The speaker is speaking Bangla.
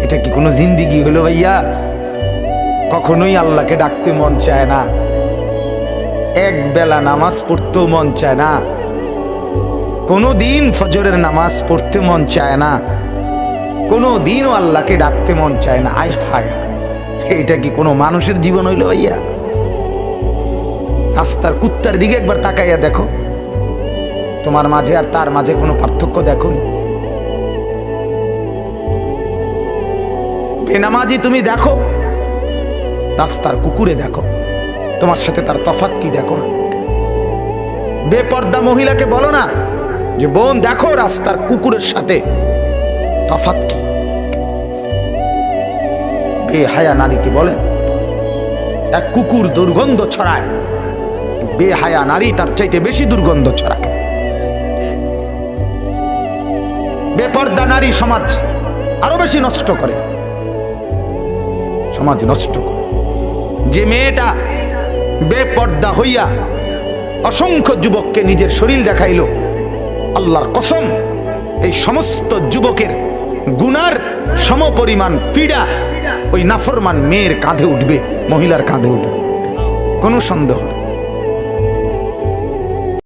এটা কি কোনো জিন্দিগি হলো ভাইয়া? কখনোই আল্লাহকে ডাকতে মন চায় না, এক বেলা নামাজ পড়তেও মন চায় না, কোনো দিন ফজরের নামাজ পড়তে মন চায় না, কোনো দিনও আল্লাহকে ডাকতে মন চায় না। আয় হায় হায়, এটা কি কোনো মানুষের জীবন হইল ভাইয়া? রাস্তার কুত্তার দিকে একবার তাকাইয়া দেখো, তোমার মাঝে আর তার মাঝে কোনো পার্থক্য দেখো? বেনামাজি তুমি দেখো, রাস্তার কুকুরে দেখো, তোমার সাথে তার তফাৎ কি দেখো না? বেপর্দা মহিলাকে বলো না যে বোন দেখো রাস্তার কুকুরের সাথে তফাৎ কি? বেহায়া নারীকে বলেন এক কুকুর দুর্গন্ধ ছড়ায়, বেহায়া নারী তার চাইতে বেশি দুর্গন্ধ ছড়ায়। বেপর্দা নারী সমাজ আরো বেশি নষ্ট করে, সমাজ নষ্ট করে। যে মেয়েটা বেপর্দা হইয়া অসংখ্য যুবককে নিজের শরীর দেখাইল, আল্লাহর কসম এই সমস্ত যুবকের গুনার সমপরিমাণ পীড়া ওই নাফরমান মেয়ের কাঁধে উঠবে, মহিলার কাঁধে উঠবে, কোনো সন্দেহ নেই।